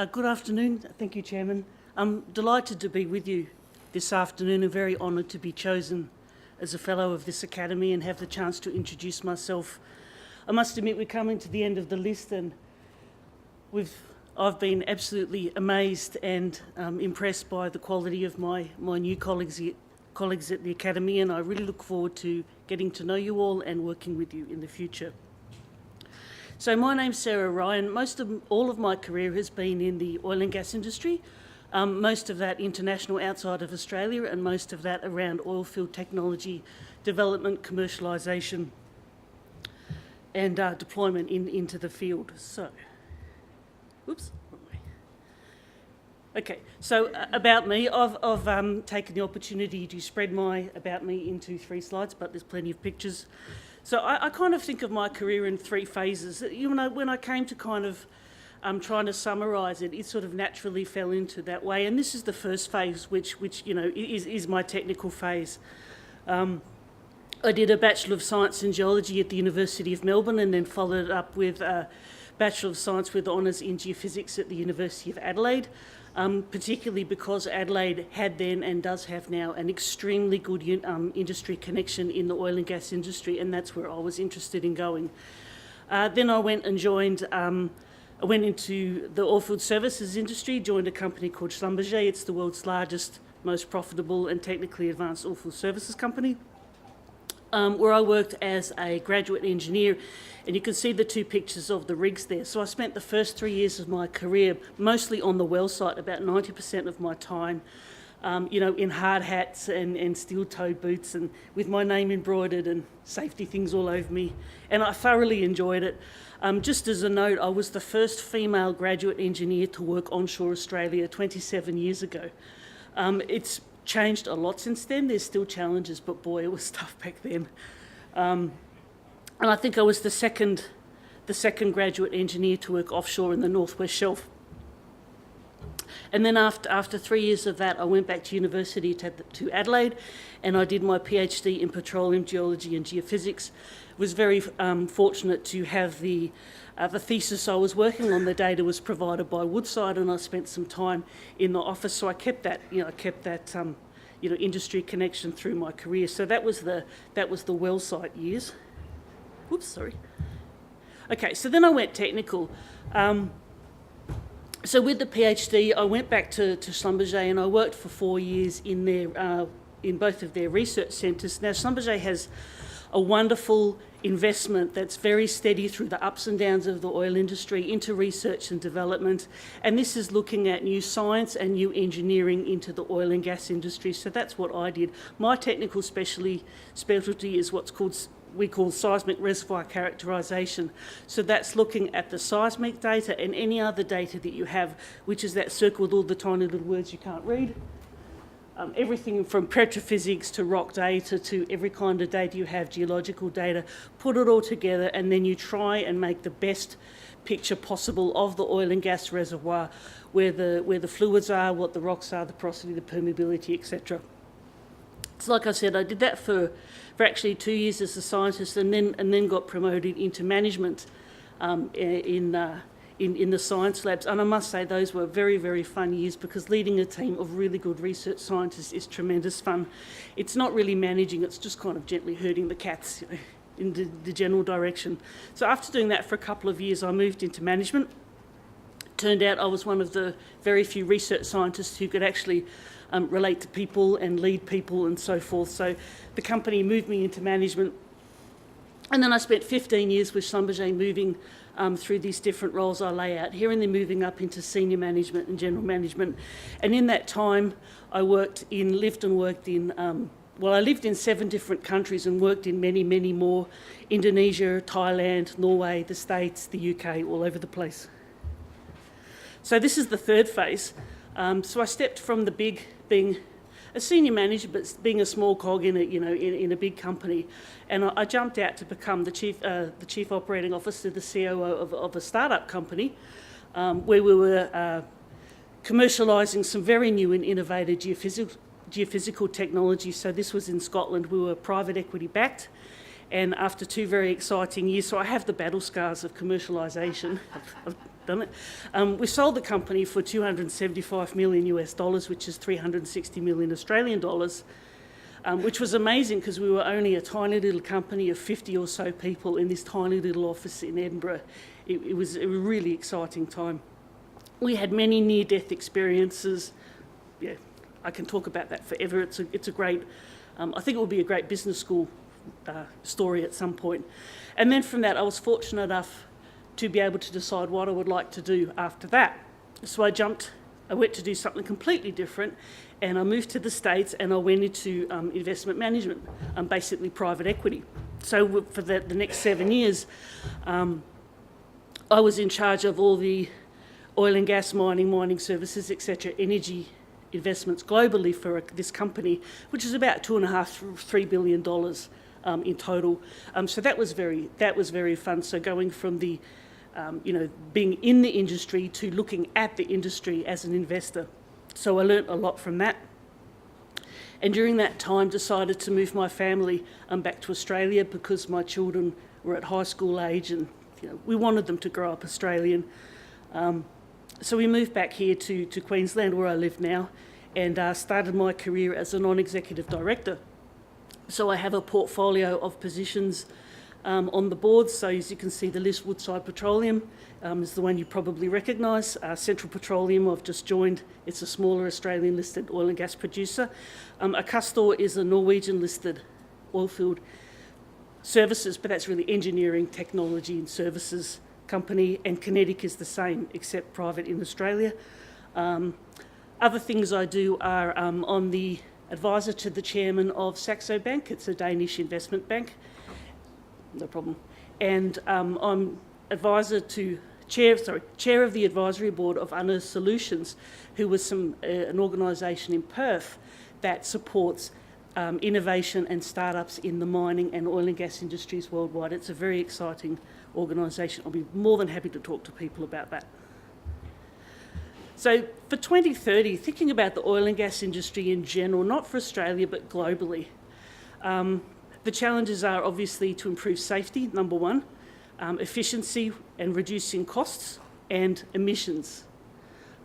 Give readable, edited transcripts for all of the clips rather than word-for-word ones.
Good afternoon. Thank you, Chairman. I'm delighted to be with you this afternoon and very honoured to be chosen as a Fellow of this Academy and have the chance to introduce myself. I must admit we're coming to the end of the list and I've been absolutely amazed and impressed by the quality of my new colleagues at the Academy, and I really look forward to getting to know you all and working with you in the future. So my name's Sarah Ryan. All of my career has been in the oil and gas industry, most of that international outside of Australia and most of that around oil field technology development, commercialisation and deployment into the field. So, whoops. Okay, so about me, I've taken the opportunity to spread my about me into 3 slides, but there's plenty of pictures. So I kind of think of my career in 3 phases. You know, when I came to kind of trying to summarise it, it sort of naturally fell into that way. And this is the first phase, which you know is my technical phase. I did a Bachelor of Science in Geology at the University of Melbourne, and then followed it up with a Bachelor of Science with honours in Geophysics at the University of Adelaide. Particularly because Adelaide had then and does have now an extremely good industry connection in the oil and gas industry, and that's where I was interested in going. Then I went and joined, I went into the oilfield services industry, joined a company called Schlumberger. It's the world's largest, most profitable and technically advanced oilfield services company, where I worked as a graduate engineer. And you can see the 2 pictures of the rigs there. So I spent the first 3 years of my career mostly on the well site, about 90% of my time, you know, in hard hats and steel-toed boots and with my name embroidered and safety things all over me. And I thoroughly enjoyed it. Just as a note, I was the first female graduate engineer to work onshore Australia 27 years ago. It's changed a lot since then. There's still challenges, but boy, it was tough back then. And I think I was the second graduate engineer to work offshore in the Northwest Shelf. And then after 3 years of that, I went back to university to Adelaide, and I did my PhD in petroleum geology and geophysics. Was very fortunate to have the thesis I was working on. The data was provided by Woodside, and I spent some time in the office. So I kept that, industry connection through my career. So that was the well site years. Oops, sorry. Okay, so then I went technical. So with the PhD, I went back to Schlumberger, and I worked for 4 years in both of their research centres. Now, Schlumberger has a wonderful investment that's very steady through the ups and downs of the oil industry into research and development. And this is looking at new science and new engineering into the oil and gas industry. So that's what I did. My technical specialty is we call seismic reservoir characterization. So that's looking at the seismic data and any other data that you have, which is that circle with all the tiny little words you can't read. Everything from petrophysics to rock data to every kind of data you have, geological data, put it all together, and then you try and make the best picture possible of the oil and gas reservoir, where the fluids are, what the rocks are, the porosity, the permeability, etc. So like I said, I did that for actually 2 years as a scientist, and then got promoted into management in the science labs. And I must say those were very, very fun years, because leading a team of really good research scientists is tremendous fun. It's not really managing, it's just kind of gently herding the cats, you know, in the general direction. So after doing that for a couple of years, I moved into management. Turned out I was one of the very few research scientists who could actually relate to people and lead people and so forth. So the company moved me into management. And then I spent 15 years with Schlumberger, moving through these different roles I lay out here, and then moving up into senior management and general management. And in that time, I lived in 7 different countries and worked in many, many more: Indonesia, Thailand, Norway, the States, the UK, all over the place. So this is the third phase. So I stepped from the big, being a senior manager, but being a small cog in a big company, and I jumped out to become the chief operating officer, the COO of a startup company, where we were commercialising some very new and innovative geophysical technology. So this was in Scotland. We were private equity backed, and after 2 very exciting years, so I have the battle scars of commercialisation. done it. We sold the company for 275 million US dollars, which is 360 million Australian dollars, which was amazing because we were only a tiny little company of 50 or so people in this tiny little office in Edinburgh. It was a really exciting time. We had many near-death experiences. Yeah, I can talk about that forever. It's a great, I think it will be a great business school story at some point. And then from that, I was fortunate enough to be able to decide what I would like to do after that. So I went to do something completely different, and I moved to the States and I went into investment management, basically private equity. So for the next 7 years, I was in charge of all the oil and gas mining services, etc., energy investments globally for this company, which is about $2.5–3 billion in total. So that was very fun. So going from the being in the industry to looking at the industry as an investor. So I learnt a lot from that. And during that time decided to move my family back to Australia because my children were at high school age and we wanted them to grow up Australian. So we moved back here to Queensland, where I live now, and started my career as a non-executive director. So I have a portfolio of positions on the board. So as you can see, the list, Woodside Petroleum is the one you probably recognise. Central Petroleum, I've just joined. It's a smaller Australian-listed oil and gas producer. Acastor is a Norwegian-listed oilfield services, but that's really engineering, technology and services company. And Kinetic is the same, except private in Australia. Other things I do are I'm the advisor to the chairman of Saxo Bank. It's a Danish investment bank. No problem. And I'm advisor to chair of the advisory board of Unearth Solutions, who was an organisation in Perth that supports innovation and startups in the mining and oil and gas industries worldwide. It's a very exciting organisation. I'll be more than happy to talk to people about that. So for 2030, thinking about the oil and gas industry in general, not for Australia but globally, the challenges are obviously to improve safety, number one, efficiency and reducing costs, and emissions,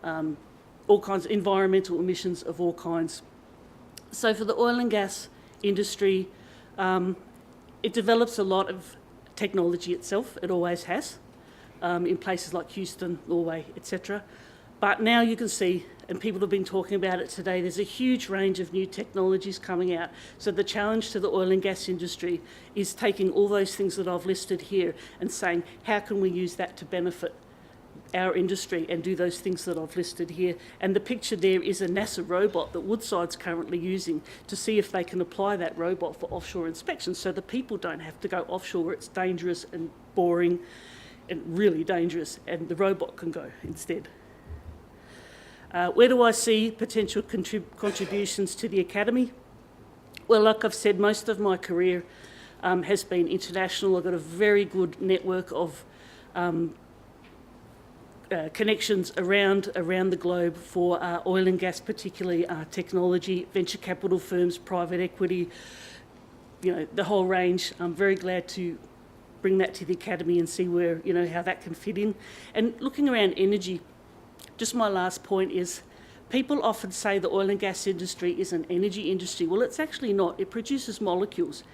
all kinds of environmental emissions of all kinds. So for the oil and gas industry, it develops a lot of technology itself. It always has, in places like Houston, Norway, etc. But now you can see, and people have been talking about it today, there's a huge range of new technologies coming out. So the challenge to the oil and gas industry is taking all those things that I've listed here and saying, how can we use that to benefit our industry and do those things that I've listed here. And the picture there is a NASA robot that Woodside's currently using to see if they can apply that robot for offshore inspection so the people don't have to go offshore where it's dangerous and boring and really dangerous, and the robot can go instead. Where do I see potential contributions to the Academy? Well, like I've said, most of my career has been international. I've got a very good network of connections around the globe for oil and gas, particularly technology, venture capital firms, private equity, the whole range. I'm very glad to bring that to the Academy and see where, how that can fit in. And looking around energy, just my last point is, people often say the oil and gas industry is an energy industry. Well, it's actually not. It produces molecules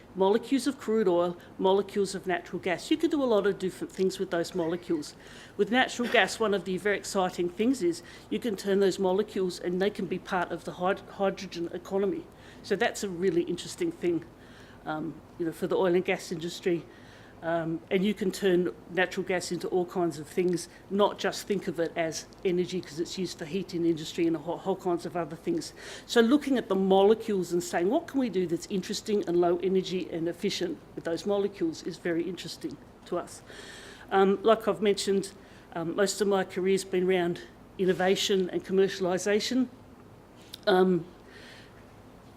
of crude oil, molecules of natural gas. You could do a lot of different things with those molecules. With natural gas, one of the very exciting things is you can turn those molecules and they can be part of the hydrogen economy. So that's a really interesting thing, for the oil and gas industry. And you can turn natural gas into all kinds of things, not just think of it as energy because it's used for heat in industry and whole kinds of other things. So looking at the molecules and saying, what can we do that's interesting and low energy and efficient with those molecules is very interesting to us. Like I've mentioned, most of my career's been around innovation and commercialisation.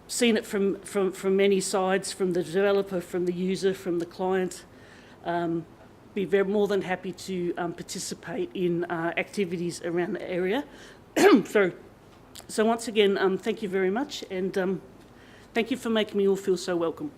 Seen it from many sides, from the developer, from the user, from the client. Be more than happy to participate in activities around the area. So once again, thank you very much, and thank you for making me all feel so welcome.